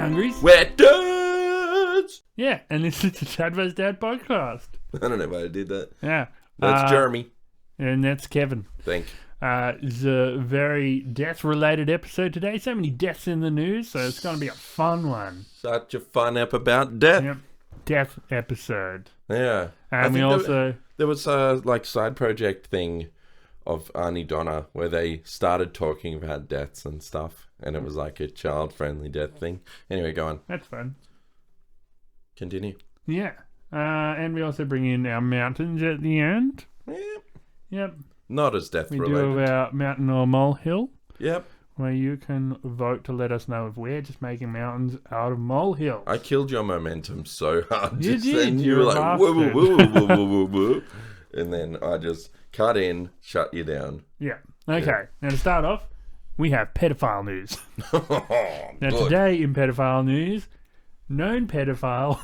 hungries. We're dudes! Yeah, and this is the Dad vs. Dad podcast. I don't know why I did that. Yeah. That's Jeremy. And that's Kevin. Thank It's a very death-related episode today. So many deaths in the news, so it's going to be a fun one. Such a fun ep about death. Yep. Death episode. Yeah. And we also... There was a side project thing of Arnie Donna where they started talking about deaths and stuff. And it was like a child-friendly death thing. Anyway, go on. That's fun. Continue. Yeah. And we also bring in our mountains at the end. Yep. Not as death-related. We do have our mountain or molehill. Yep. Where you can vote to let us know if we're just making mountains out of molehills. I killed your momentum so hard. You did. Then you were like, woo, woo, woo, woo, woo, woo, woo. And then I just cut in, shut you down. Yeah. Okay. Yeah. Now to start off, we have pedophile news. Now Good. today in pedophile news, known pedophile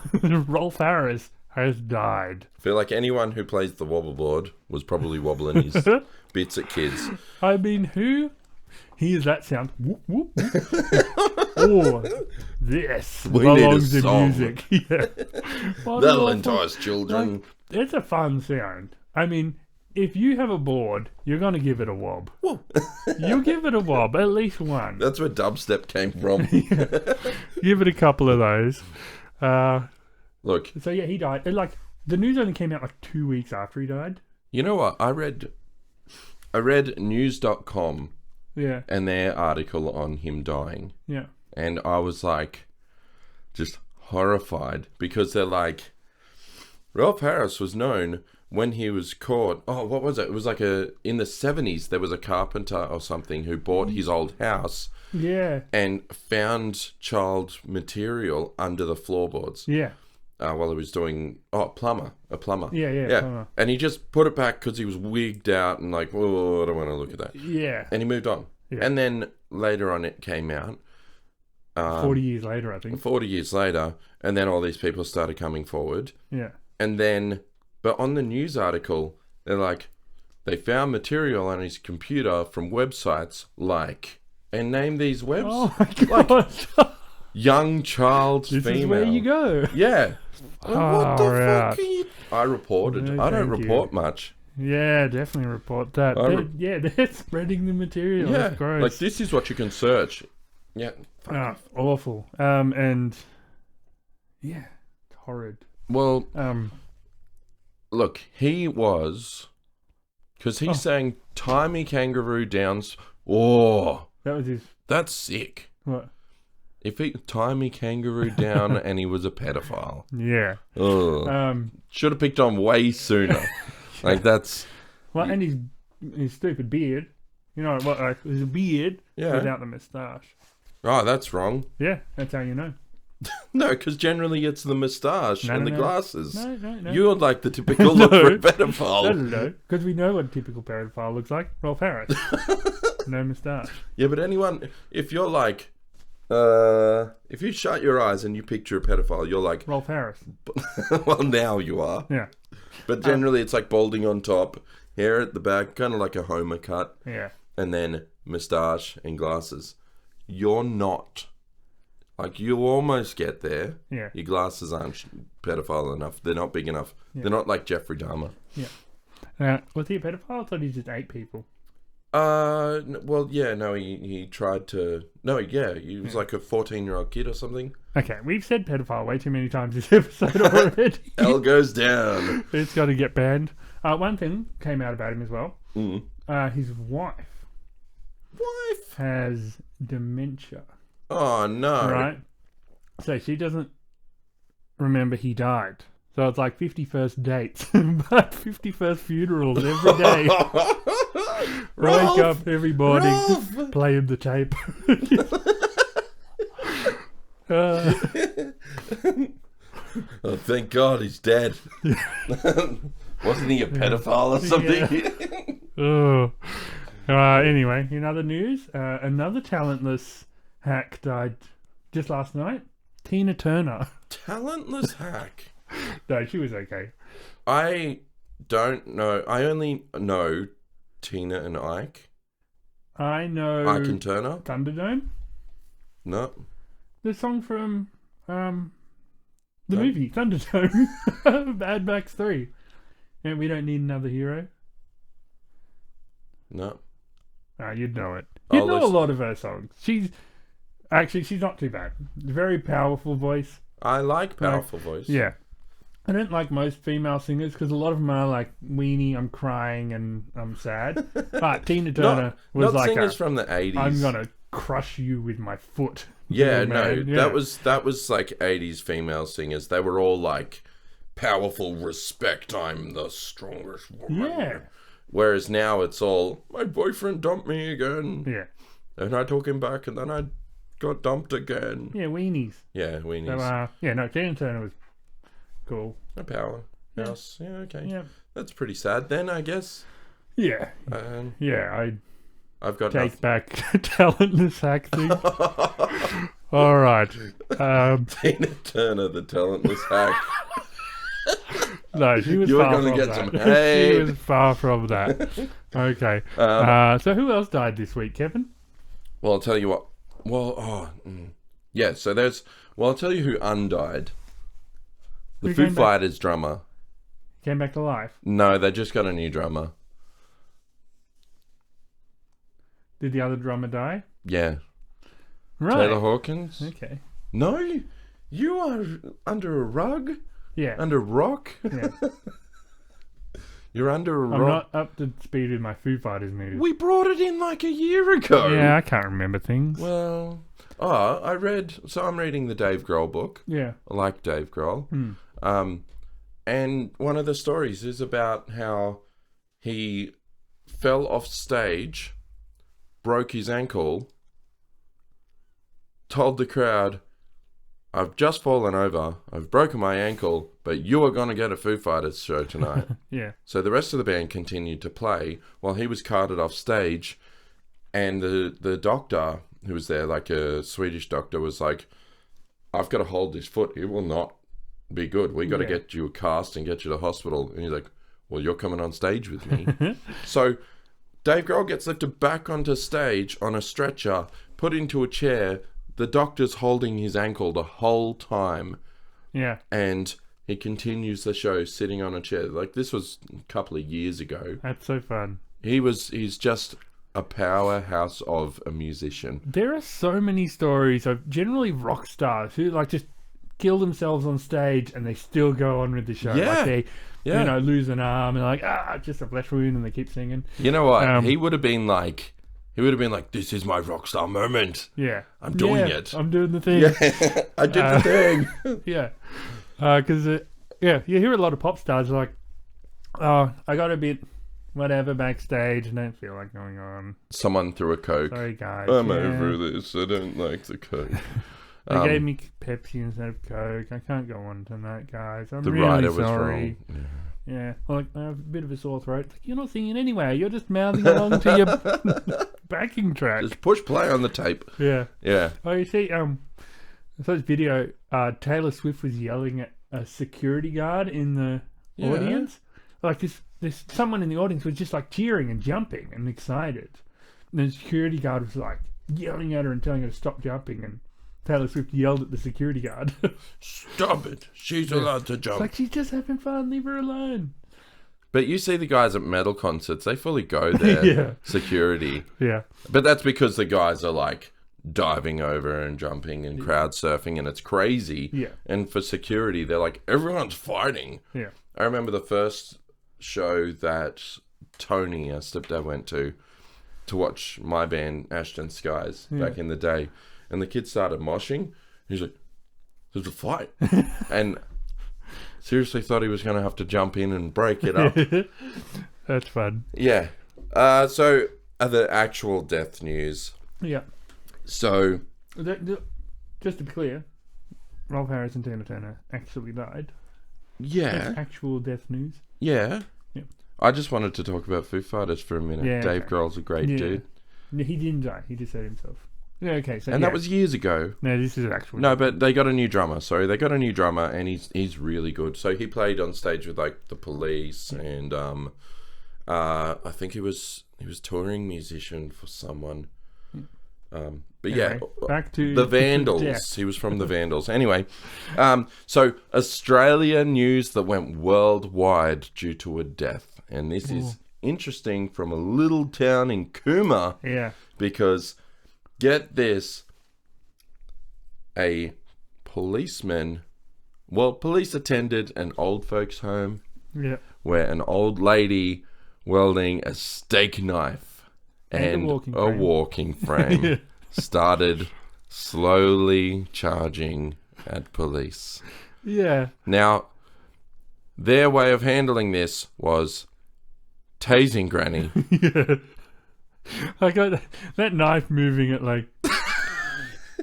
Rolf Harris has died. I feel like anyone who plays the wobble board was probably wobbling his bits at kids. I mean, who hears that sound? Whoop, whoop, whoop. Oh, this We need a belongs in song. music. Yeah. That'll entice children. Like, it's a fun sound. I mean, if you have a board, you're going to give it a wob. You'll give it a wob, at least one. That's where dubstep came from. Give it a couple of those. Look, So yeah, he died. And, like, the news only came out like 2 weeks after he died. you know what? I read news.com Yeah. and their article on him dying. Yeah. And I was like, just horrified because they're like, Rolf Harris was known when he was caught. Oh, what was it? It was like in the 70s, there was a carpenter or something who bought his old house Yeah. and found child material under the floorboards Yeah. while he was doing, a plumber. Yeah. Plumber. And he just put it back because he was wigged out and like, oh, I don't want to look at that. Yeah. And he moved on. Yeah. And then later on it came out. 40 years later, I think. 40 years later, and then all these people started coming forward. Yeah. And then, but on the news article, they're like, they found material on his computer from websites like, and name these websites. Oh my god. Young child This female. is where you go. Yeah. What the Far out. fuck are you? I reported. No, I don't thank report much. Yeah, definitely report that. They're spreading the material. Yeah. That's gross. Like, this is what you can search. Yeah. Awful. And yeah, it's horrid. Well, look, he was, because he's saying Timey Kangaroo Downs. Oh, That was his. that's sick. What? If he Timey Kangaroo Down and he was a pedophile. Yeah. Ugh. Should have picked on way sooner. Like, that's. Well, and his stupid beard. You know what? Like, it was a beard without the moustache. Oh, that's wrong. Yeah, that's how you know. No, because generally it's the moustache and the glasses. No. You're like the typical look for a pedophile. No, because we know what a typical pedophile looks like. Rolf Harris. No moustache. Yeah, but anyone, if you're like, if you shut your eyes and you picture a pedophile, you're like, Rolf Harris. well, now you are. Yeah. But generally it's like balding on top, hair at the back, kind of like a Homer cut, Yeah. and then moustache and glasses. You're not. Like, you almost get there. Yeah. Your glasses aren't pedophile enough. They're not big enough. Yeah. They're not like Jeffrey Dahmer. Yeah. Was he a pedophile? I thought he just ate people. Well, yeah, no, he tried to... No, yeah, he was like a 14-year-old kid or something. Okay, we've said pedophile way too many times this episode already. Hell goes down. It's got to get banned. One thing came out about him as well. His wife has dementia. Oh, no. Right? So she doesn't remember he died. So it's like 51st dates, but 51st funerals every day. Wake up every morning, playing the tape. Oh, thank God he's dead. Wasn't he a pedophile or something? Anyway, in other news, another talentless hack died just last night. Tina Turner. Talentless hack. No, she was okay. I don't know. I only know Tina and Ike. I know Ike and Turner. Thunderdome. No. the song from the movie Thunderdome, Mad Max 3. And We Don't Need Another Hero. No. You'd know it. You'd know a lot of her songs. She's not too bad. Very powerful voice. I like powerful voice. Yeah. I don't like most female singers because a lot of them are like weenie, I'm crying and I'm sad. But Tina Turner was not like singers from the 80s. I'm gonna crush you with my foot. Yeah, man. that was like 80s female singers. They were all like powerful, respect, I'm the strongest woman. Yeah. Whereas now it's all, my boyfriend dumped me again. Yeah. And I took him back and then I got dumped again. Yeah, weenies. Yeah, weenies. So, Tina Turner was cool. A powerhouse. Yeah, okay. Yeah. That's pretty sad then, I guess. Yeah. I've got take back talentless acting. All right. Tina Turner, the talentless hack. No, she was You're far gonna from get that. some hate. She was far from that. Okay. So who else died this week, Kevin? Well, I'll tell you what. Yeah, so I'll tell you who undied. The Foo Fighters drummer. Came back to life? No, they just got a new drummer. Did the other drummer die? Yeah. Right. Taylor Hawkins? Okay. No, you are under a rug? Yeah. Under a rock? Yeah. You're under a rock? I'm not up to speed with my Foo Fighters news. We brought it in like a year ago. Yeah, I can't remember things. Well, I'm reading the Dave Grohl book. Yeah. I like Dave Grohl. And one of the stories is about how he fell off stage, broke his ankle, told the crowd, I've just fallen over, I've broken my ankle, but you are going to get a Foo Fighters show tonight. Yeah. So the rest of the band continued to play while he was carted off stage, and the doctor who was there, like a Swedish doctor, was like, I've got to hold this foot, it will not be good. We got to get you a cast and get you to hospital. And he's like, well, you're coming on stage with me. So Dave Grohl gets lifted back onto stage on a stretcher, put into a chair. The doctor's holding his ankle the whole time. Yeah. And he continues the show sitting on a chair. Like, this was a couple of years ago. That's so fun. He's just a powerhouse of a musician. There are so many stories of generally rock stars who like just kill themselves on stage and they still go on with the show. Yeah. Like they, lose an arm and like, just a flesh wound, and they keep singing. You know what? He would have been like, this is my rock star moment. Yeah. I'm doing it. I'm doing the thing. Yeah. I did the thing. Yeah. Because, you hear a lot of pop stars like, I got a bit whatever backstage, I don't feel like going on. Someone threw a Coke. Sorry, guys. I'm over this. I don't like the Coke. They gave me Pepsi instead of Coke. I can't go on tonight, guys. I'm the really writer sorry. was wrong. Yeah. Like, I have a bit of a sore throat. Like, you're not singing anyway. You're just mouthing along to your backing track. Just push play on the tape. Yeah. Yeah. Oh, you see, I saw this video. Taylor Swift was yelling at a security guard in the audience. Like, there's someone in the audience was just like cheering and jumping and excited. And the security guard was like yelling at her and telling her to stop jumping, and Taylor Swift yelled at the security guard. Stop it. She's allowed to jump. It's like, she's just having fun. Leave her alone. But you see the guys at metal concerts, they fully go there. Yeah. Security. Yeah. But that's because the guys are like diving over and jumping and crowd surfing, and it's crazy. Yeah. And for security, they're like, everyone's fighting. Yeah. I remember the first show that Tony, our stepdad, went to watch my band, Ashton Skies, back in the day. And the kids started moshing. He's like, there's a fight. And seriously thought he was going to have to jump in and break it up. That's fun. Yeah. So, the actual death news. Yeah. So, just to be clear, Rolf Harris and Tina Turner actually died. Yeah. That's actual death news. Yeah. Yeah. I just wanted to talk about Foo Fighters for a minute. Yeah, Dave Grohl's a great dude. No, he didn't die. He just said himself. Yeah, okay. So, and that was years ago. No, this is actual. No, but they got a new drummer. Sorry, they got a new drummer, and he's really good. So he played on stage with like the Police, and I think he was touring musician for someone. But Anyway, yeah, back to the Vandals. death. He was from the Vandals. Anyway, so Australia news that went worldwide due to a death. And this is interesting from a little town in Cooma. Yeah. Because, get this, a policeman, police attended an old folks' home where an old lady wielding a steak knife and a walking frame started slowly charging at police. Yeah. Now, their way of handling this was tasing Granny. Yeah. I got that knife moving at like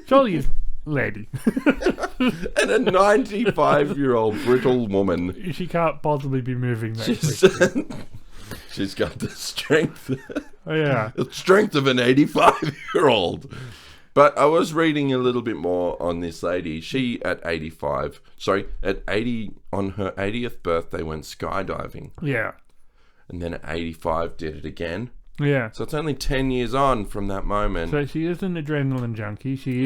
surely lady. And a 95-year-old brittle woman. She can't possibly be moving that quickly. She's got the strength. Oh, yeah. The strength of an 85-year-old. But I was reading a little bit more on this lady. She, at 80, on her 80th birthday, went skydiving. Yeah. And then at 85, did it again. Yeah. So it's only 10 years on from that moment. So she is an adrenaline junkie. She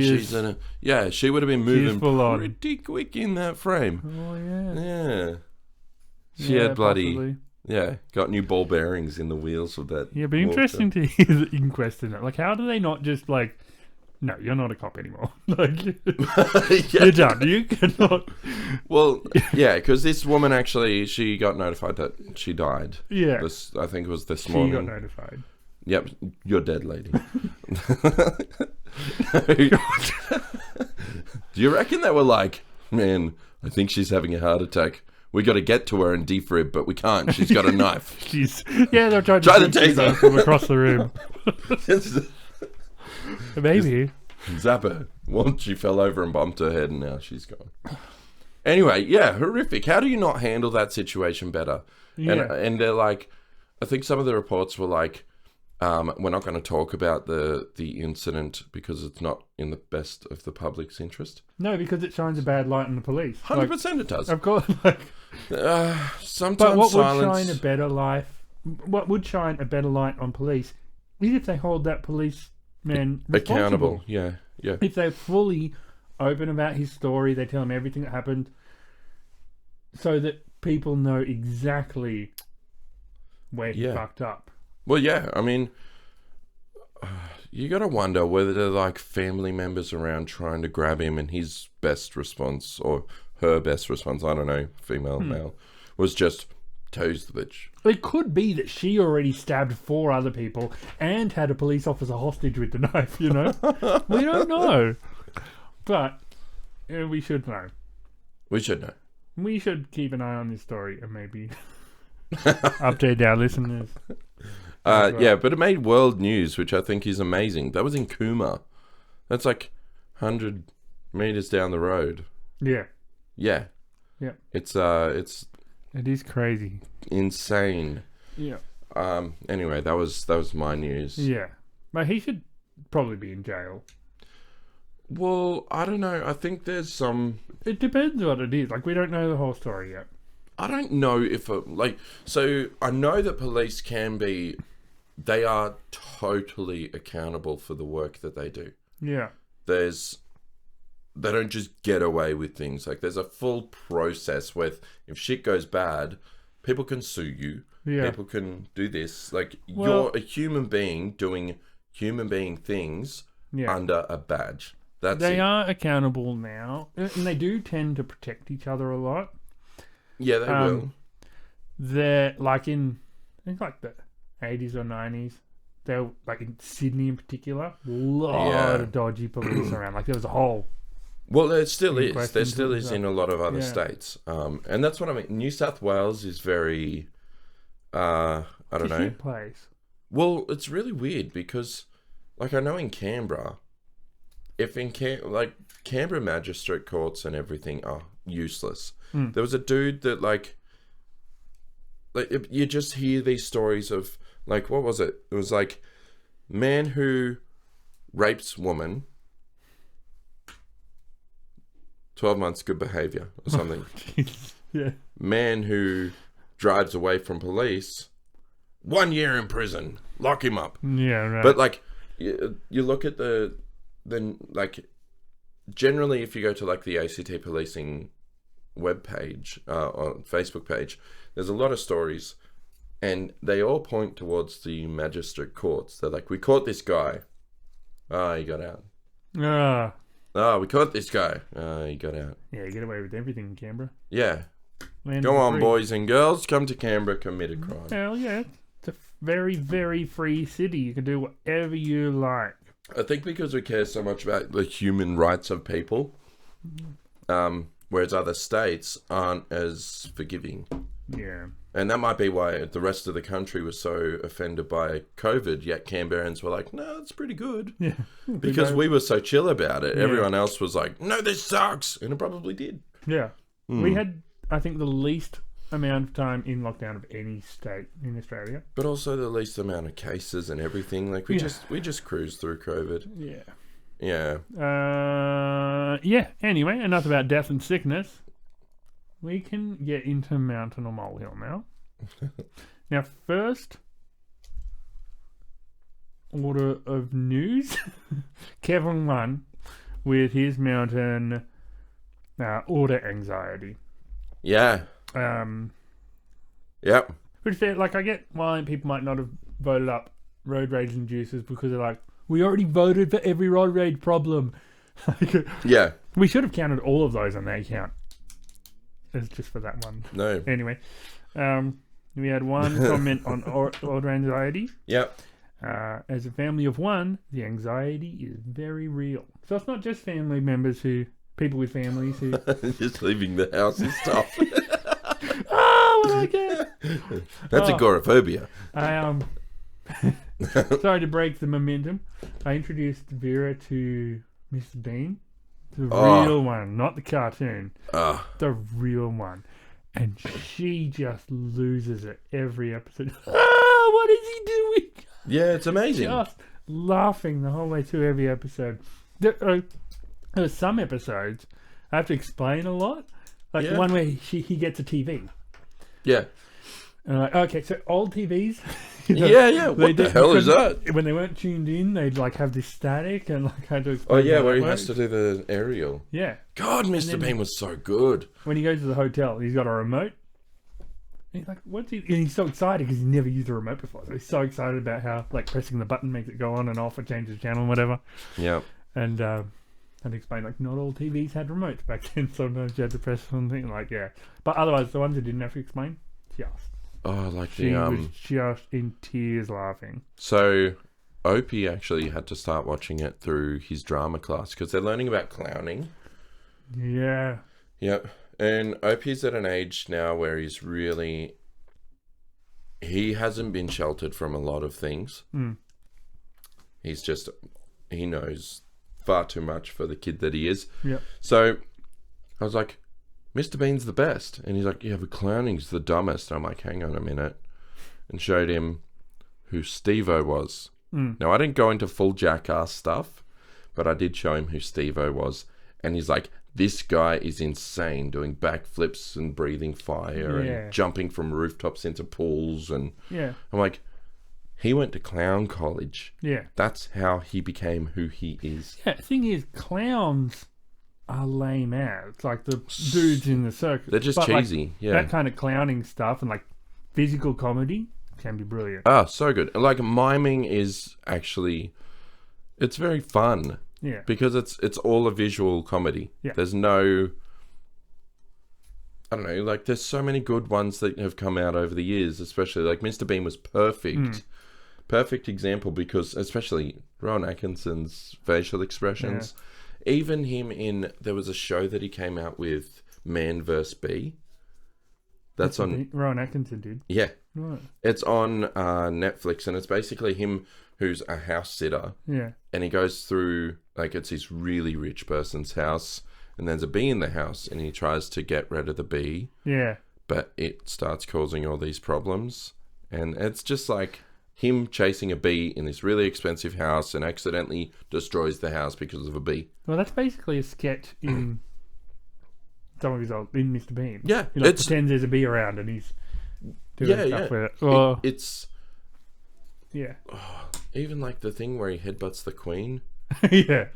would have been moving full pretty quick in that frame. Oh, yeah. Yeah. She had bloody... Possibly. Yeah, got new ball bearings in the wheels of that. Yeah, but interesting to hear the inquest in it. Like, how do they not just, like, no, you're not a cop anymore. Like, you're done. You cannot... Well, yeah, because this woman actually, she got notified that she died. Yeah. I think it was this morning. She got notified. Yep, you're dead, lady. Do you reckon they were like, man, I think she's having a heart attack. We got to get to her and defib, but we can't. She's got a knife. They're trying to tase her from across the room. Maybe. Zap her. Once she fell over and bumped her head, and now she's gone. Anyway, yeah, horrific. How do you not handle that situation better? Yeah. And they're like, I think some of the reports were like, we're not going to talk about the incident because it's not in the best of the public's interest. No, because it shines a bad light on the police. 100% it does. Of course. Like, sometimes but what silence... would shine a better light? What would shine a better light on police is if they hold that policeman accountable. Yeah. If they're fully open about his story, they tell him everything that happened, so that people know exactly where he fucked up. Well, yeah, I mean, you got to wonder whether they're like family members around trying to grab him, and his best response, or her best response, I don't know, female, male, was just toes the bitch. It could be that she already stabbed 4 other people and had a police officer hostage with the knife, you know? We don't know. But we should know. We should know. We should keep an eye on this story and maybe update our listeners. Yeah, but it made world news, which I think is amazing. That was in Cooma. That's like 100 meters down the road. Yeah. Yeah. Yeah. It is crazy. Insane. Yeah. Anyway, that was my news. Yeah. But he should probably be in jail. Well, I don't know. I think there's some... It depends what it is. Like, we don't know the whole story yet. I don't know if... So, I know that police can be... They are totally accountable for the work that they do. Yeah. They don't just get away with things. Like, there's a full process where if shit goes bad, people can sue you. Yeah. People can do this. Like, you're a human being doing human being things under a badge. They are accountable now. And they do tend to protect each other a lot. Yeah, they will. They're like in, I think like the 80s or 90s. They're like in Sydney in particular. A lot of dodgy police around. Like there was a whole... Well, there still is. There still is in a lot of other states. And that's what I mean. New South Wales is very... I don't know. Shit place. Well, it's really weird because, like, I know in Canberra, Canberra magistrate courts and everything are useless. There was a dude that, like you just hear these stories of, like, what was it? It was like, man who rapes woman, 12 months good behavior or something. Yeah. Man who drives away from police, 1 year in prison, lock him up. Yeah, right. But like, you look at like, generally, if you go to like the ACT policing webpage, or Facebook page, there's a lot of stories, and they all point towards the magistrate courts. They're like, we caught this guy. He got out. We caught this guy. He got out. Yeah, you get away with everything in Canberra. Yeah. Land Go on, free. boys and girls. Come to Canberra, commit a crime. Hell yeah. It's a very, very free city. You can do whatever you like. I think because we care so much about the human rights of people, whereas other states aren't as forgiving. Yeah. And that might be why the rest of the country was so offended by COVID, yet Canberrans were like, no, it's pretty good. Yeah. Because we were so chill about it. Yeah. Everyone else was like, no, this sucks. And it probably did. Yeah. We had, I think, the least amount of time in lockdown of any state in Australia. But also the least amount of cases and everything. Like, we just cruised through COVID. Yeah. Yeah. Yeah. Anyway, enough about death and sickness. We can get into mountain or molehill now. Now, first order of news. Kevin won with his mountain order anxiety. Yeah. Yep. Which fair, like, I get why people might not have voted up road rage inducers because they're like, we already voted for every road rage problem. Yeah. We should have counted all of those on that count. It's just for that one. No. Anyway, we had one comment on order anxiety. Yep. As a family of one, the anxiety is very real. So it's not just family members people with families who... Just leaving the house and stuff. What did I get? That's agoraphobia. Sorry to break the momentum. I introduced Vera to Mr. Bean. The real one, not the cartoon. The real one. And she just loses it every episode. What is he doing? Yeah, it's amazing. Just laughing the whole way through every episode. There are some episodes I have to explain a lot. Like the one where he gets a TV. Yeah. And I'm like, okay, so old TVs. Yeah. What the hell is that? When they weren't tuned in, they'd like have this static and like had to explain. Oh yeah, where he has to do the aerial. Yeah. God, Mr. Bean was so good. When he goes to the hotel, he's got a remote. And he's like, what's he? And he's so excited because he's never used a remote before. So he's so excited about how like pressing the button makes it go on and off or changes the channel and whatever. Yeah. And explain like not all TVs had remotes back then. Sometimes you had to press something like But otherwise, the ones that didn't have to explain, just. Oh, like she was just in tears laughing. So, Opie actually had to start watching it through his drama class because they're learning about clowning. Yeah. Yep. And Opie's at an age now where he hasn't been sheltered from a lot of things. He knows far too much for the kid that he is. Yep. So, I was like, Mr. Bean's the best. And he's like, yeah, but clowning's the dumbest. I'm like, hang on a minute. And showed him who Steve-O was. Now, I didn't go into full jackass stuff, but I did show him who Steve-O was. And he's like, this guy is insane, doing backflips and breathing fire and jumping from rooftops into pools. And I'm like, he went to clown college. Yeah. That's how he became who he is. Yeah, the thing is, clowns are lame as. Like the dudes in the circus. They're just cheesy. Like, that kind of clowning stuff and like physical comedy can be brilliant. So good. Like miming is actually, it's very fun. Yeah. Because it's all a visual comedy. Yeah. There's no, I don't know, like there's so many good ones that have come out over the years, especially like Mr. Bean was perfect. Perfect example because especially Rowan Atkinson's facial expressions. Yeah. Even him there was a show that he came out with, Man vs. Bee. That's on... Rowan Atkinson did. Yeah. Right. It's on Netflix and it's basically him who's a house sitter. Yeah. And he goes through, like it's his really rich person's house and there's a bee in the house and he tries to get rid of the bee. Yeah. But it starts causing all these problems. And it's just like him chasing a bee in this really expensive house and accidentally destroys the house because of a bee. Well, that's basically a sketch in some of his old, in Mr. Bean. Yeah. He like pretends there's a bee around and he's doing stuff with it. Well, it's... Yeah. Even like the thing where he headbutts the Queen. Yeah.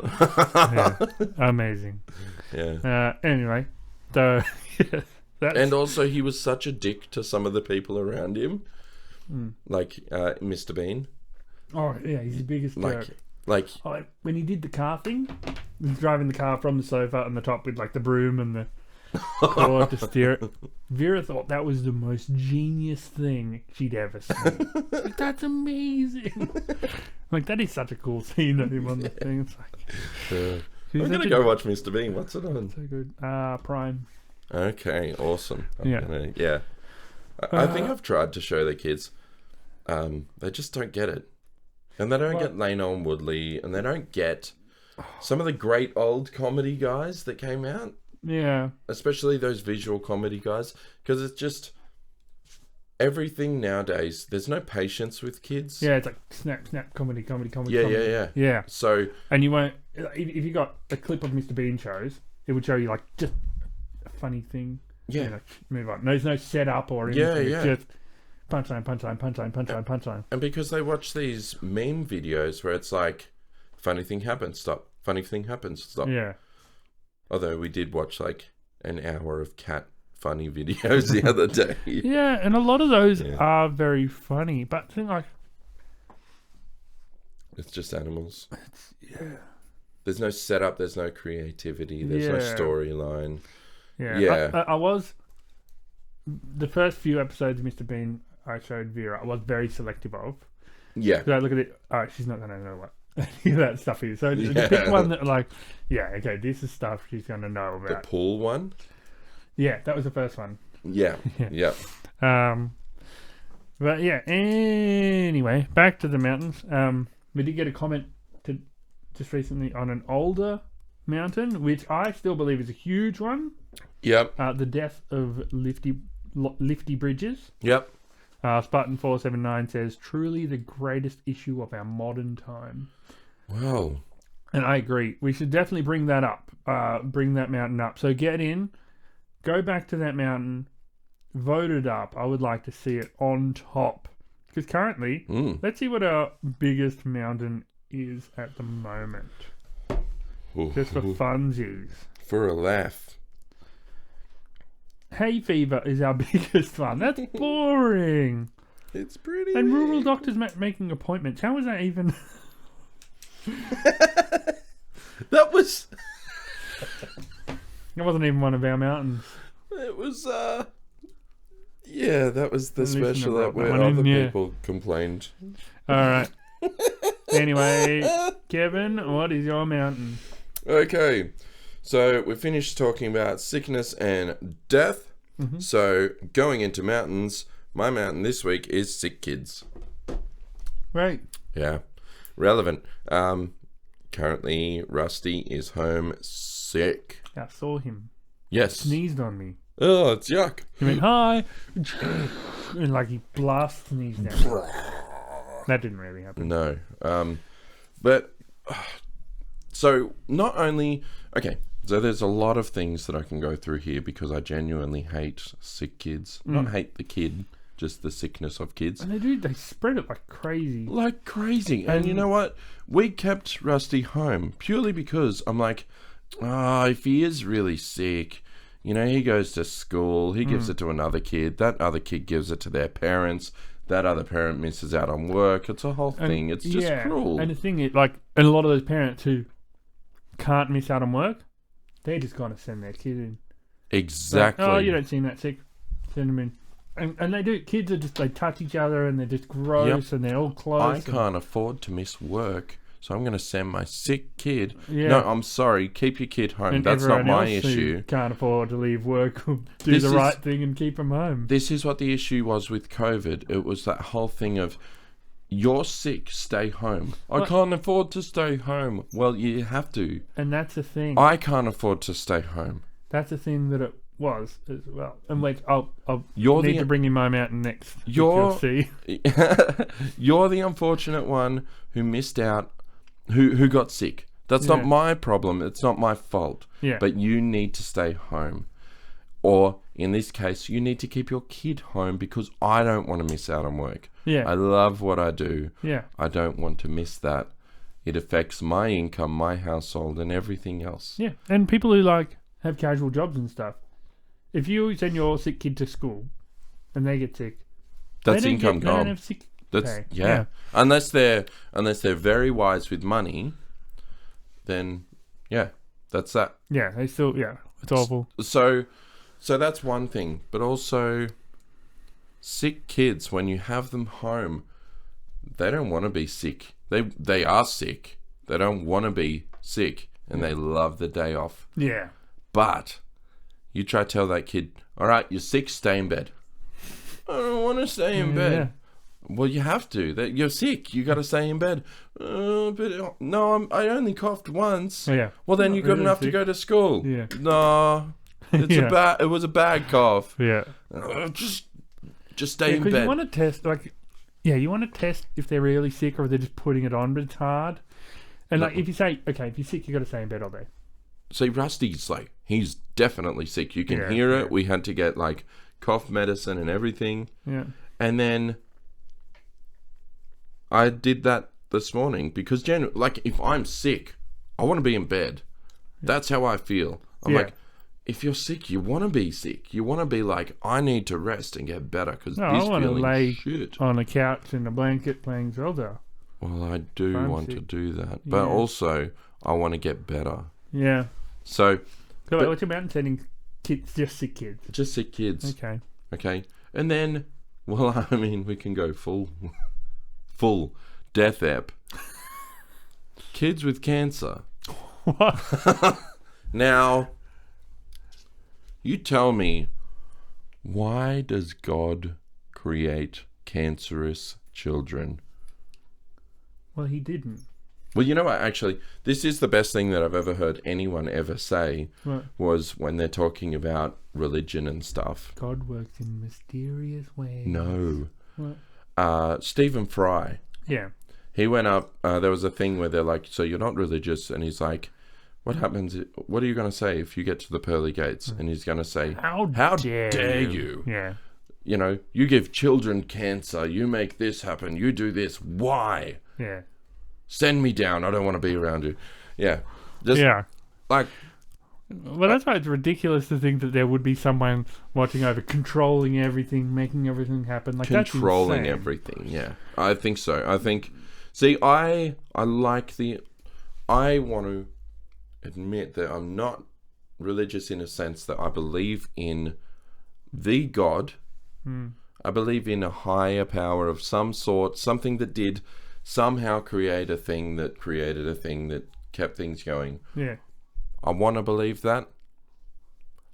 Yeah. Amazing. Yeah. Anyway, so that's... And also, he was such a dick to some of the people around him, like Mr. Bean. Oh yeah, he's the biggest jerk. Like When he did the car thing, he was driving the car from the sofa on the top with like the broom and the cord to steer it. Vera thought that was the most genius thing she'd ever seen. Like, that's amazing. Like, that is such a cool scene of him on the thing. It's like, I'm gonna go watch Mr. Bean. What's it on? So good. Prime. Okay, awesome. Yeah. I think I've tried to show the kids. They just don't get it. And they don't get Leno and Woodley, and they don't get some of the great old comedy guys that came out. Yeah. Especially those visual comedy guys. Because it's just... Everything nowadays, there's no patience with kids. Yeah, it's like snap, comedy. Yeah. So... And you won't... If you got a clip of Mr. Bean shows, it would show you like just a funny thing. Yeah. You know, move on. There's no setup or anything. Yeah. It's just punchline. And because they watch these meme videos where it's like, funny thing happens, stop. Funny thing happens, stop. Yeah. Although we did watch like an hour of cat funny videos the other day. Yeah, and a lot of those are very funny. But I think like... It's just animals. There's no setup, there's no creativity, there's no storyline. Yeah. I was... The first few episodes of Mr. Bean I showed Vera, I was very selective of. Yeah. Because I look at it, she's not going to know what any of that stuff is. So the pick one that like, okay, this is stuff she's going to know about. The pool one? Yeah, that was the first one. Yeah. But yeah, anyway, back to the mountains. We did get a comment just recently on an older mountain, which I still believe is a huge one. Yep. The death of Lifty Bridges. Yep. Spartan 479 says, truly the greatest issue of our modern time. Wow. And I agree. We should definitely bring that up. Bring that mountain up. So get in, go back to that mountain, vote it up. I would like to see it on top. Because currently, let's see what our biggest mountain is at the moment. Just for funsies. For a laugh. Hay fever is our biggest one. That's boring. It's pretty. And rural doctors making appointments. How was that even? That was. It wasn't even one of our mountains. It was. Yeah, that was the special that where other people complained. All right. Anyway, Kevin, what is your mountain? Okay. So we finished talking about sickness and death. So going into mountains, my mountain this week is sick kids. Right. Yeah. Relevant. Currently, Rusty is home sick. I saw him. Yes. Sneezed on me. Oh, it's yuck. He went, hi. And like he blast sneezed down. That didn't really happen. No. But... So, not only... Okay, so there's a lot of things that I can go through here because I genuinely hate sick kids. Not hate the kid, just the sickness of kids. And they spread it like crazy. Like crazy. And you know what? We kept Rusty home purely because I'm like, if he is really sick, you know, he goes to school, he gives it to another kid, that other kid gives it to their parents, that other parent misses out on work. It's a whole thing. It's just cruel. And the thing is, like, and a lot of those parents who can't miss out on work, they're just going to send their kid in. Exactly. Like, you don't seem that sick. Send them in. And they do. Kids are just, they touch each other and they're just gross and they're all close. I can't afford to miss work, so I'm going to send my sick kid. Yeah. No, I'm sorry. Keep your kid home. And that's not my else issue. Who can't afford to leave work, do the right thing and keep them home. This is what the issue was with COVID. It was that whole thing of, you're sick, stay home. I can't afford to stay home. Well, you have to. And that's the thing. I can't afford to stay home. That's the thing that it was as well. And wait, I'll need to bring in my mountain next. You'll see. You're the unfortunate one who missed out, who got sick. That's not my problem. It's not my fault. Yeah. But you need to stay home. Or, in this case, you need to keep your kid home because I don't want to miss out on work. Yeah. I love what I do. Yeah. I don't want to miss that. It affects my income, my household, and everything else. Yeah. And people who like have casual jobs and stuff. If you send your sick kid to school and they get sick, That's they don't income get, they don't gone. have sick That's pay. yeah. Unless they're very wise with money, then yeah, that's that. Yeah, they still it's awful. So that's one thing, but also sick kids, when you have them home, they don't want to be sick. They are sick. They don't want to be sick, and they love the day off. Yeah. But you try to tell that kid, all right, you're sick, stay in bed. I don't want to stay in bed. Yeah. Well, you have to. That you're sick. You got to stay in bed. But no, I only coughed once. Yeah. Well, then Not you got really enough sick. to go to school. Yeah. No, it's Yeah. it was a bad cough. Yeah. Just stay in Because bed. you want to test, you want to test if they're really sick or if they're just putting it on, but it's hard. And if you say, okay, if you're sick, you got to stay in bed all day. See, Rusty's he's definitely sick. You can hear it. We had to get cough medicine and everything. Yeah. And then I did that this morning because if I'm sick, I want to be in bed. That's how I feel. I'm like, if you're sick, you want to be sick. You want to be I need to rest and get better because No, this I want to feeling lay shit. on a couch in a blanket playing Zelda. Well, I do I'm want to sick. do that, but Yeah. also I want to get better. Yeah. So, So what's about sending kids, just sick kids? just sick kids, Okay. and then, well, I mean, we can go full death ep. Kids with cancer. What? Now, you tell me, why does God create cancerous children? Well, he didn't. Well, you know what, actually, this is the best thing that I've ever heard anyone ever say, What? was when they're talking about religion and stuff. God works in mysterious ways. No. What? Stephen Fry, Yeah. he went up, there was a thing where they're like, so you're not religious? And he's like, what happens, what are you going to say if you get to the pearly gates? And he's going to say, How dare you? Yeah. You know, you give children cancer, you make this happen, you do this, why? Yeah. Send me down, I don't want to be around you. Yeah. Just, Yeah. like, Well, that's why it's ridiculous to think that there would be someone watching over, controlling everything, making everything happen. controlling that's insane. everything, yeah. I think so. I think, see, I want to admit that I'm not religious in a sense that I believe in the God. I believe in a higher power of some sort, something that did somehow create a thing that created a thing that kept things going. Yeah. I want to believe that.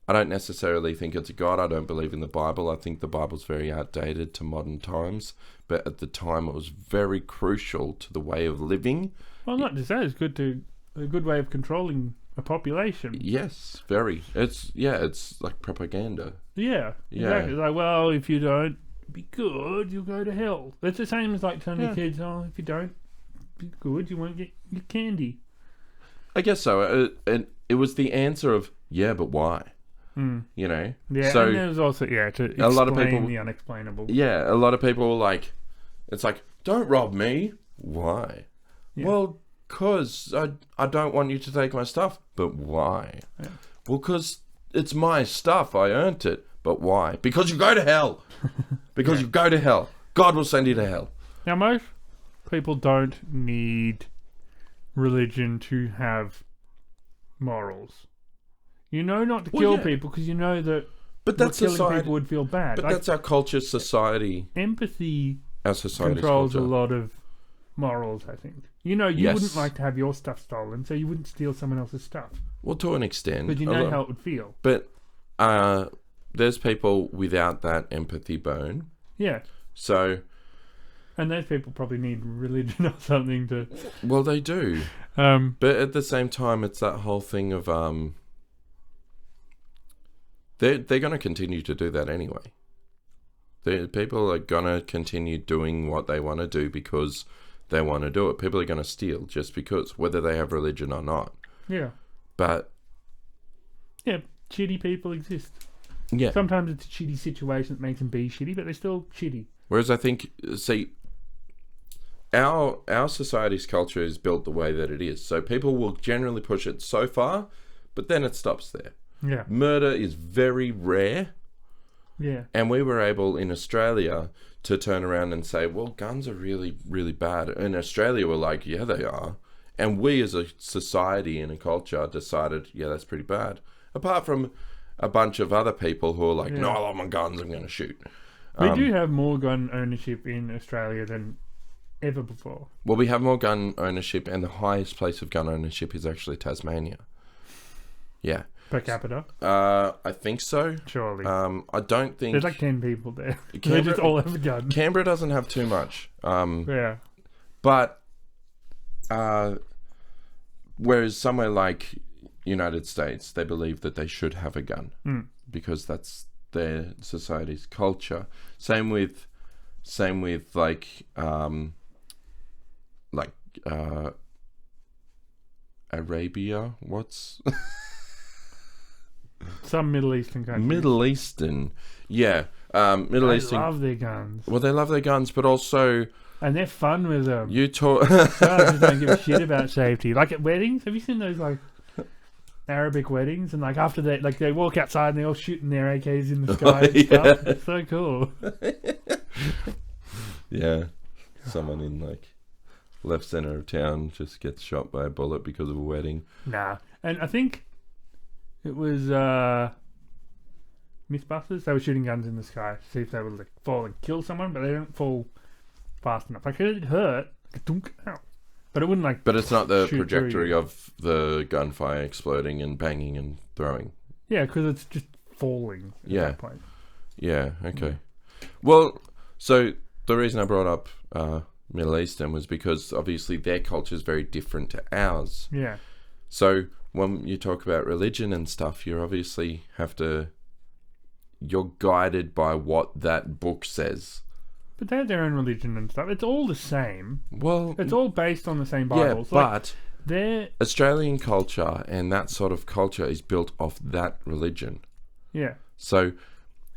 I don't necessarily think it's a God. I don't believe in the Bible. I think the Bible's very outdated to modern times. But at the time, it was very crucial to the way of living. Well, not just that. It's a good way of controlling a population. Yes, very. It's like propaganda. Yeah. Yeah. Exactly. It's like, well, if you don't be good, you'll go to hell. That's the same as telling your kids, if you don't be good, you won't get your candy. I guess so. And it was the answer of, yeah, but why? You know? Yeah, so, and there's also, to explain a lot of people, the unexplainable. Yeah, a lot of people were like, it's like, don't rob me. Why? Yeah. Well, because I don't want you to take my stuff. But why? Yeah. Well, because it's my stuff. I earned it. But why? Because you go to hell. Because you go to hell. God will send you to hell. Now, most people don't need religion to have morals. You know not to kill people because you know that that's killing society. people would feel bad. But that's our culture, society. Empathy Our society's controls culture. a lot of morals, I think. You know, you wouldn't like to have your stuff stolen, so you wouldn't steal someone else's stuff. Well, to an extent. But you know how it would feel. But there's people without that empathy bone. Yeah. So... And those people probably need religion or something to... Well, they do. But at the same time, it's that whole thing of... They're going to continue to do that anyway. People are going to continue doing what they want to do because they want to do it. People are going to steal just because, whether they have religion or not. Yeah. But... Yeah, shitty people exist. Yeah. Sometimes it's a shitty situation that makes them be shitty, but they're still shitty. Whereas I think, see, our society's culture is built the way that it is. So people will generally push it so far, but then it stops there. Yeah. Murder is very rare. Yeah. And we were able in Australia to turn around and say, well, guns are really, really bad. In Australia, we're like, yeah, they are. And we as a society and a culture decided, yeah, that's pretty bad. Apart from a bunch of other people who are like, no, I love my guns, I'm going to shoot. We do have more gun ownership in Australia than ever before. Well, we have more gun ownership, and the highest place of gun ownership is actually Tasmania. Yeah. Per capita? I think so. Surely. I don't think... There's like 10 people there. They Canberra, just all have a gun. Canberra doesn't have too much. Yeah. But whereas somewhere like United States, they believe that they should have a gun because that's their society's culture. Same with like Arabia. What's some Middle Eastern countries. Middle Eastern? Yeah, Middle Eastern. They love their guns. Well, they love their guns, but also. And they're fun with them. You talk. Just don't give a shit about safety. Like at weddings, have you seen those like Arabic weddings? And like after they walk outside and they're all shooting their AKs in the sky and stuff. It's so cool. Yeah, someone in like left center of town just gets shot by a bullet because of a wedding. Nah, and I think it was Mythbusters. They were shooting guns in the sky to see if they would like fall and kill someone, but they don't fall fast enough. Like it hurt, like a dunk, ow. But it wouldn't like. But it's not the shoot trajectory of the gunfire exploding and banging and throwing. Yeah, because it's just falling. At that point. Yeah. Okay. Well, so the reason I brought up Middle Eastern was because obviously their culture is very different to ours. Yeah. So when you talk about religion and stuff, you obviously you're guided by what that book says. But they have their own religion and stuff. It's all the same. Well, it's all based on the same Bibles. Yeah, like, but their Australian culture and that sort of culture is built off that religion. Yeah. So,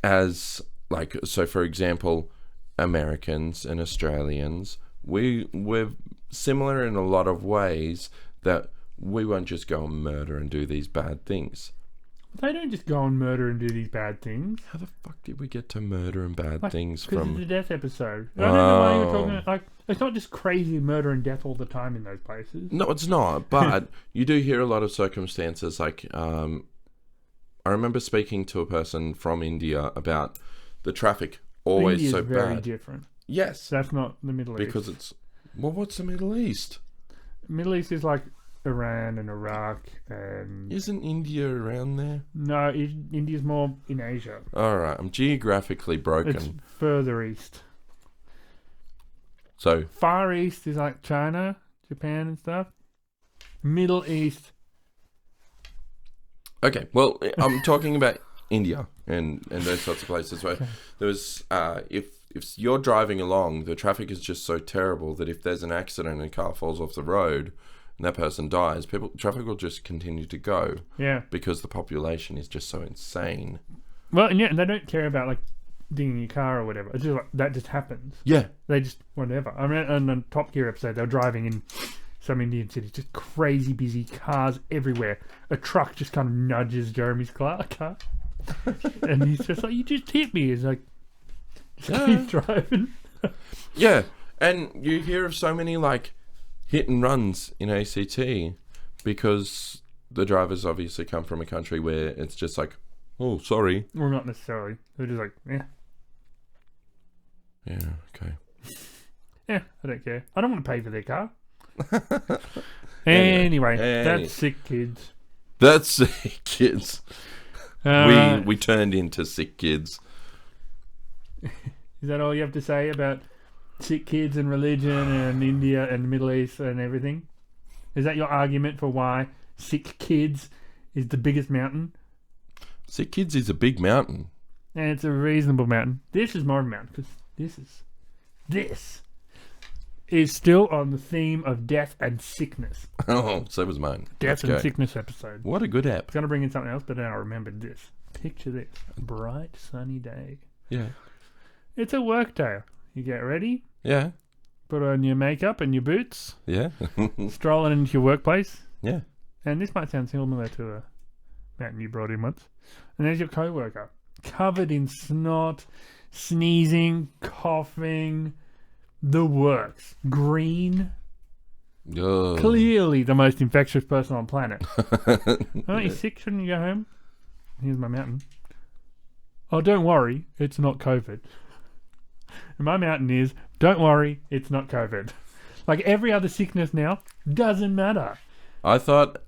for example, Americans and Australians, we're similar in a lot of ways that we won't just go and murder and do these bad things. They don't just go and murder and do these bad things. How the fuck did we get to murder and bad things from? Because of the death episode. I don't know why you were talking like it's not just crazy murder and death all the time in those places. No, it's not. But you do hear a lot of circumstances. Like I remember speaking to a person from India about the traffic always India's so very bad. different. Yes, That's not the Middle East. because it's what's the Middle East? Middle East is like Iran and Iraq and... Isn't India around there? No, India's more in Asia. Alright, I'm geographically broken. It's further east. So Far East is like China, Japan and stuff. Middle East... Okay, well, I'm talking about India and those sorts of places where there was... If you're driving along, the traffic is just so terrible that if there's an accident and a car falls off the road... and that person dies, traffic will just continue to go. Yeah. Because the population is just so insane. Well, and they don't care about like dinging your car or whatever. It's just like that just happens. Yeah. They just whatever. I mean, on the Top Gear episode, they were driving in some Indian city, just crazy busy, cars everywhere. A truck just kind of nudges Jeremy's car, and he's just like, "You just hit me." He's like, "Just keep driving." Yeah, and you hear of so many like hit and runs in ACT because the drivers obviously come from a country where it's just like, oh, sorry. Well, not necessarily. They're just like, yeah. Yeah, okay. Yeah, I don't care. I don't want to pay for their car. Anyway, that's sick kids. That's sick kids. We turned into sick kids. Is that all you have to say about sick kids and religion and India and the Middle East and everything? Is that your argument for why sick kids is the biggest mountain? Sick kids is a big mountain. And it's a reasonable mountain. This is more of a mountain because this is still on the theme of death and sickness. Oh, so was mine. Death and sickness episode. What a good app. I was going to bring in something else, but then I remembered this. Picture this. A bright, sunny day. Yeah. It's a work day. You get ready, Yeah. put on your makeup and your boots, Yeah. strolling into your workplace. Yeah. And this might sound similar to a mountain you brought in once. And there's your co-worker, covered in snot, sneezing, coughing, the works. Green. Ugh. Clearly the most infectious person on planet. Aren't you sick? Shouldn't you go home? Here's my mountain. Oh, don't worry, it's not COVID. And my mountain is, don't worry, it's not COVID. Like every other sickness now, doesn't matter. I thought,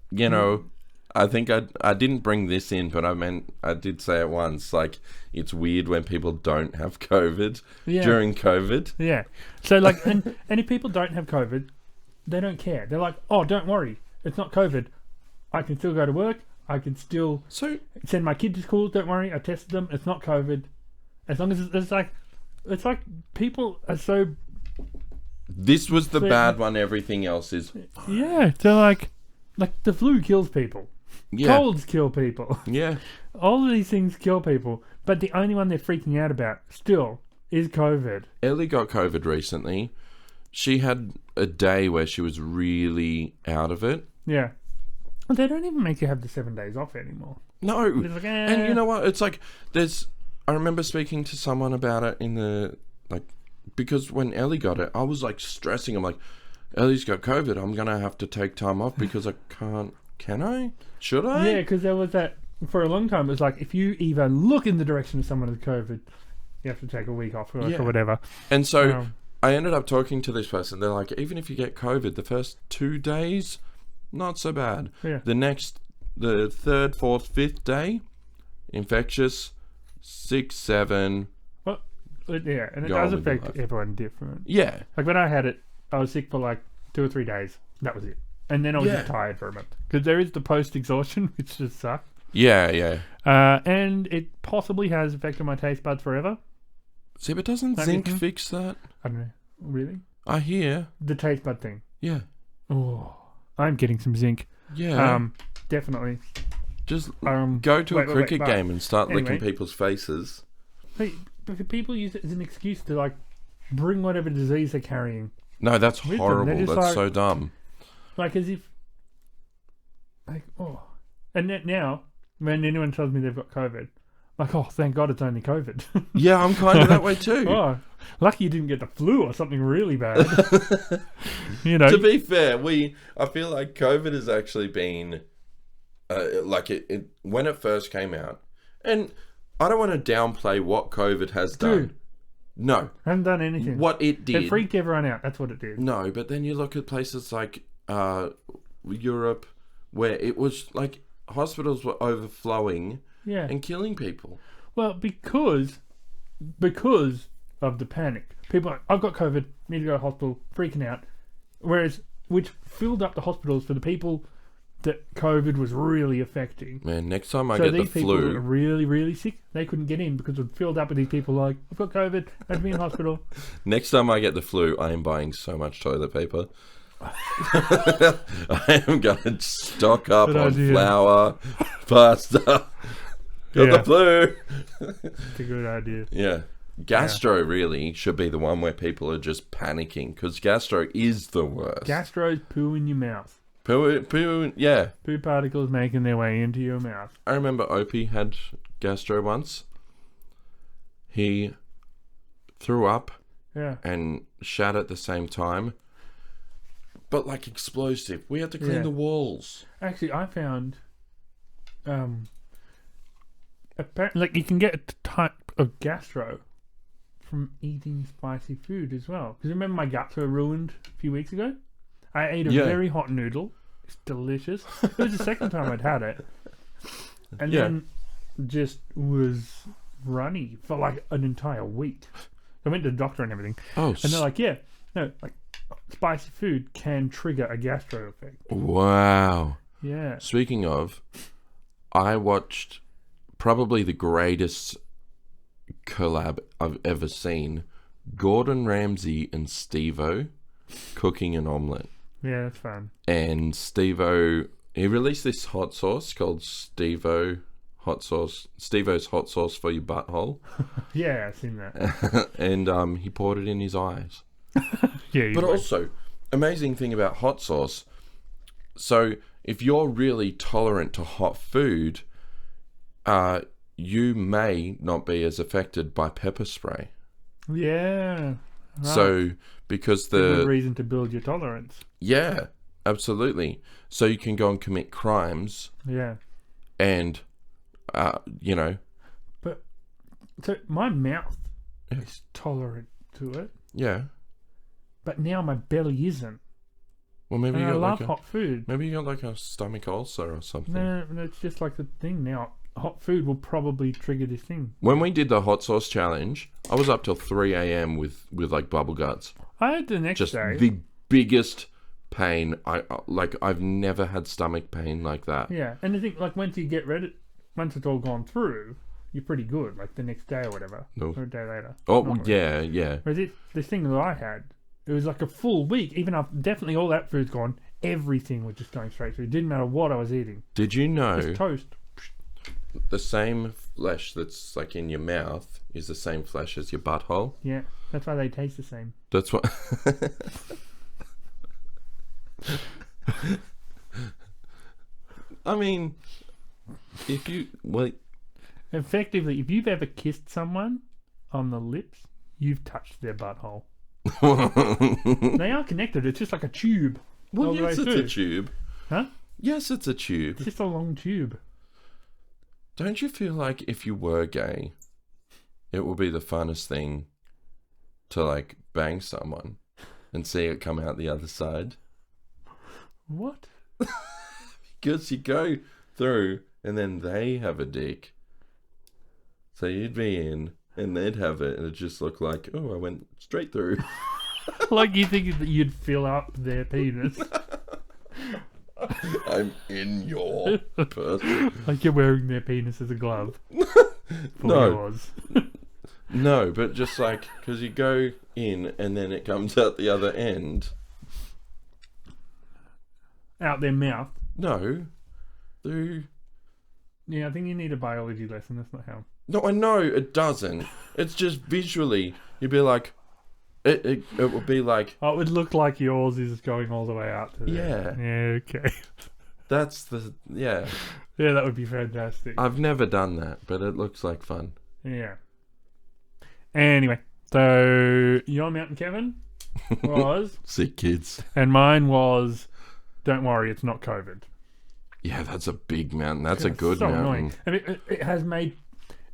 I think I didn't bring this in, but I did say it once. Like, it's weird when people don't have COVID during COVID. Yeah. So, like, and if people don't have COVID, they don't care. They're like, oh, don't worry, it's not COVID. I can still go to work. I can still send my kid to school. Don't worry, I tested them. It's not COVID. As long as it's like people are so. This was the bad one. Everything else is. Yeah, so like the flu kills people. Yeah. Colds kill people. Yeah. All of these things kill people, but the only one they're freaking out about still is COVID. Ellie got COVID recently. She had a day where she was really out of it. Yeah. Well, they don't even make you have the 7 days off anymore. No. Like, And you know what? It's like, I remember speaking to someone about it because when Ellie got it, I was like stressing. I'm like, Ellie's got COVID. I'm going to have to take time off because I can't. Can I? Should I? Yeah, because there was that, for a long time, it was like, if you even look in the direction of someone with COVID, you have to take a week off or whatever. And so I ended up talking to this person. They're like, even if you get COVID, the first 2 days, not so bad. Yeah. The third, fourth, fifth day, infectious, 6, 7. Well, yeah, and it does affect everyone different. Yeah. Like when I had it, I was sick for like 2 or 3 days. That was it. And then I was just tired for a month. Because there is the post-exhaustion, which just sucks. Yeah, yeah. And it possibly has affected my taste buds forever. See, but doesn't zinc fix that? I don't know. Really? I hear. The taste bud thing. Yeah. Oh, I'm getting some zinc. Yeah. Definitely. Just go to a cricket game and start anyway, licking people's faces. People use it as an excuse to like bring whatever disease they're carrying. No, that's horrible. That's like, so dumb. Like as if, like, oh. And now, when anyone tells me they've got COVID, like, oh, thank God it's only COVID. Yeah, I'm kind of that way too. Oh, lucky you didn't get the flu or something really bad. To be fair, I feel like COVID has actually been, when it first came out, and I don't want to downplay what COVID has done. Dude, no. Hasn't done anything. What it did. It freaked everyone out. That's what it did. No, but then you look at places like Europe, where it was like hospitals were overflowing and killing people. Well, because of the panic. People are like, I've got COVID, need to go to hospital, freaking out. Which filled up the hospitals for the people that COVID was really affecting. Man, next time I get the flu... So these people were really, really sick. They couldn't get in because it filled up with these people like, I've got COVID, I have to be in hospital. Next time I get the flu, I am buying so much toilet paper. I am going to stock up on flour, pasta. Got the flu. It's a good idea. Yeah. Gastro really should be the one where people are just panicking because gastro is the worst. Gastro's poo in your mouth. Poo, yeah. Poo particles making their way into your mouth. I remember Opie had gastro once. He threw up and shat at the same time. But like explosive. We had to clean the walls. Actually, I found like you can get a type of gastro from eating spicy food as well. Because remember my guts were ruined a few weeks ago? I ate a very hot noodle. It's delicious. It was the second time I'd had it. And then just was runny for like an entire week. I went to the doctor and everything. Oh, and they're like, like spicy food can trigger a gastro effect. Wow. Yeah. Speaking of, I watched probably the greatest collab I've ever seen. Gordon Ramsay and Steve-O cooking an omelette. Yeah, that's fun. And Steve-O, he released this hot sauce called Steve-O hot sauce, Steve-O's hot sauce for your butthole. Yeah, I've seen that. And he poured it in his eyes. Yeah, But also, amazing thing about hot sauce. So if you're really tolerant to hot food, you may not be as affected by pepper spray. Yeah. Right. So because It's a good reason to build your tolerance. Yeah, absolutely. So you can go and commit crimes. Yeah. And, you know. But, so my mouth is tolerant to it. Yeah. But now my belly isn't. Well, maybe And you I got love like hot food. Maybe you got like a stomach ulcer or something. No, it's just like the thing now. Hot food will probably trigger this thing. When we did the hot sauce challenge, I was up till 3 a.m. with like bubble guts. I had the next Just day. the biggest pain. I've never had stomach pain like that. Yeah, and the thing, like, once it's all gone through, you're pretty good. Like the next day or whatever, No. or a day later. Oh, normally. yeah. Whereas this thing that I had, it was like a full week. Even after definitely all that food's gone, everything was just going straight through. It didn't matter what I was eating. Did you know Just toast. the same flesh that's like in your mouth is the same flesh as your butthole? Yeah, that's why they taste the same. That's what. I mean, Effectively, if you've ever kissed someone on the lips, you've touched their butthole. They are connected. It's just like a tube. Well, all the yes, way it's through. a tube. Huh? Yes, it's a tube. It's just a long tube. Don't you feel like if you were gay, it would be the funnest thing to like bang someone and see it come out the other side? What? Because you go through and then they have a dick. So you'd be in and they'd have it and it'd just look like, oh, I went straight through. Like you think that you'd fill up their penis. I'm in your person. Like you're wearing their penis as a glove. For No. yours. No, but just like, because you go in and then it comes out the other end. Out their mouth. No. Through. Yeah, I think you need a biology lesson. That's not how. No, I know it doesn't. It's just visually. You'd be like, it would be like. Oh, it would look like yours is going all the way out to there. Yeah. Yeah, okay. That's the. Yeah. Yeah, that would be fantastic. I've never done that, but it looks like fun. Yeah. Anyway, so your mountain, Kevin, was, Sick kids. and mine was, don't worry, it's not COVID. Yeah, that's a big mountain. That's a It's good so mountain. annoying. I mean,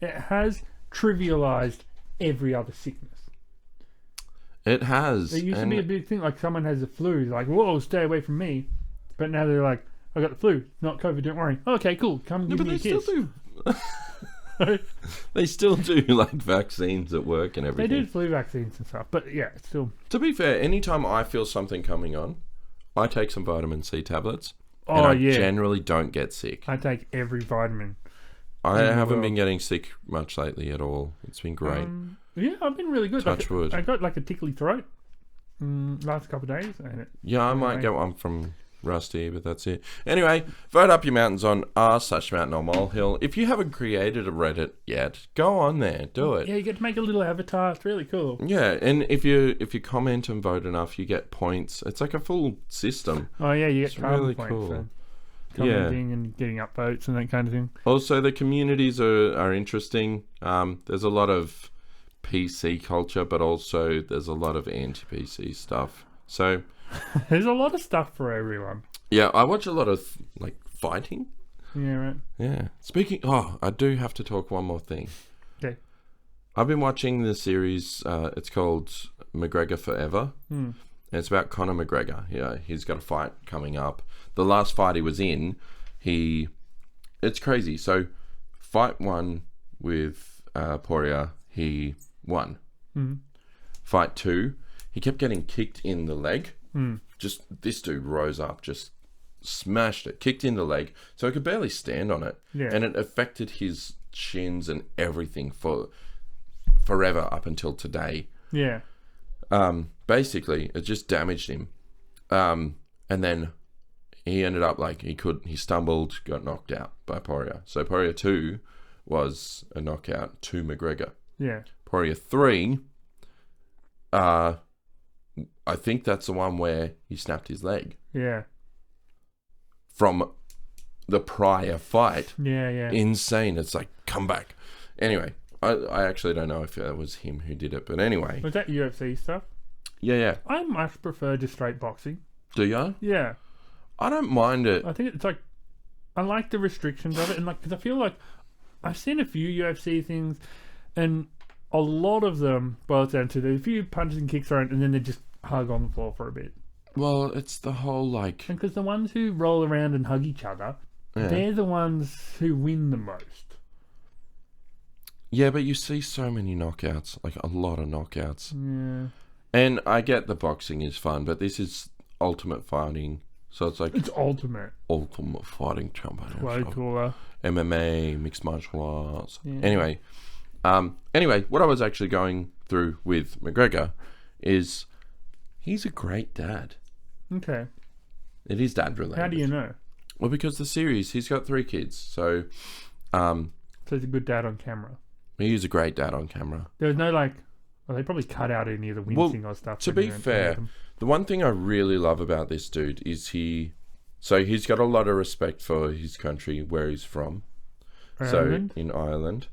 it has trivialized every other sickness. It has. It used to be a big thing, like someone has the flu, like, whoa, stay away from me. But now they're like, I got the flu, not COVID, don't worry. Okay, cool, come give me a kiss. Still do. They still do like vaccines at work and They everything. do flu vaccines and stuff, but yeah, it's still. To be fair, anytime I feel something coming on, I take some vitamin C tablets. And Oh, I yeah. generally don't get sick. I take every vitamin. I in the haven't world. been getting sick much lately at all. It's been great. Yeah, I've been really good. Touch wood. I got like a tickly throat last couple of days. And Yeah, I might get one from Rusty, but that's it. Anyway, vote up your mountains on r/mountain or molehill. If you haven't created a Reddit yet, go on there, do it. yeah, you get to make a little avatar. It's really cool. Yeah, and if you comment and vote enough, you get points. It's like a full system. Oh yeah, you get It's carbon really points cool. for commenting and getting upvotes and that kind of thing. Also, the communities are interesting. There's a lot of PC culture, but also there's a lot of anti-PC stuff. So, There's a lot of stuff for everyone. yeah, I watch a lot of like fighting. Yeah, right. Yeah. I do have to talk one more thing. Okay. I've been watching the series. It's called McGregor Forever. And it's about Conor McGregor. Yeah, he's got a fight coming up. The last fight he was in, it's crazy. So, fight one with Poirier, he won. Fight two, he kept getting kicked in the leg. Just this dude rose up, just smashed it, kicked in the leg, so he could barely stand on it. Yeah. And it affected his shins and everything for forever up until today. Yeah. Basically, it just damaged him. And then he ended up like he stumbled, got knocked out by Poirier. So Poirier 2 was a knockout to McGregor. Yeah. Poirier 3, I think that's the one where he snapped his leg. Yeah. From the prior fight. Yeah, yeah. Insane. It's like, come back. Anyway, I actually don't know if that was him who did it, but anyway. Was that UFC stuff? Yeah. I much prefer just straight boxing. Do you? Yeah. I don't mind it. I think it's like, I like the restrictions of it, and like, because I feel like I've seen a few UFC things, and a lot of them boils down to there's a few punches and kicks around, and then they just hug on the floor for a bit. Well, it's the whole like... Because the ones who roll around and hug each other, they're the ones who win the most. Yeah, but you see so many knockouts, like a lot of knockouts. Yeah. And I get the boxing is fun, but this is ultimate fighting. So it's like... It's ultimate. Ultimate fighting championship. Way cooler. MMA, mixed martial arts. Yeah. Anyway, what I was actually going through with McGregor is he's a great dad. Okay. It is dad related. How do you know? Well, because the series, he's got 3 kids. So So he's a good dad on camera. He's a great dad on camera. There was no like... Well, they probably cut out any of the wincing or stuff. To be fair, the one thing I really love about this dude is he's got a lot of respect for his country, where he's from. Ireland? So, in Ireland.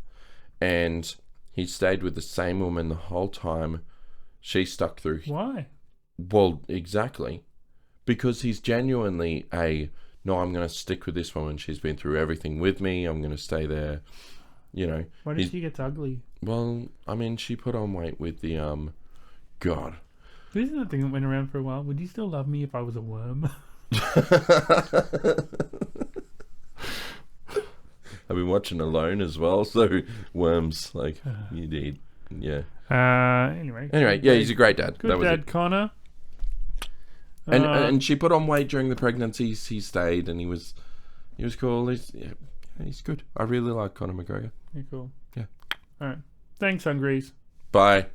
And he stayed with the same woman the whole time. She stuck through. Why? Well, exactly. Because he's genuinely no, I'm going to stick with this woman. She's been through everything with me. I'm going to stay there. You know. Why did she get ugly? Well, I mean, she put on weight with the, God. This is the thing that went around for a while. Would you still love me if I was a worm? I've been watching Alone as well, so worms, like, you need, yeah. Anyway, yeah, he's a great dad. Good dad, Connor. And she put on weight during the pregnancies. He stayed, and he was cool. He's good. I really like Conor McGregor. Yeah, cool. Yeah. All right. Thanks, Hungries. Bye.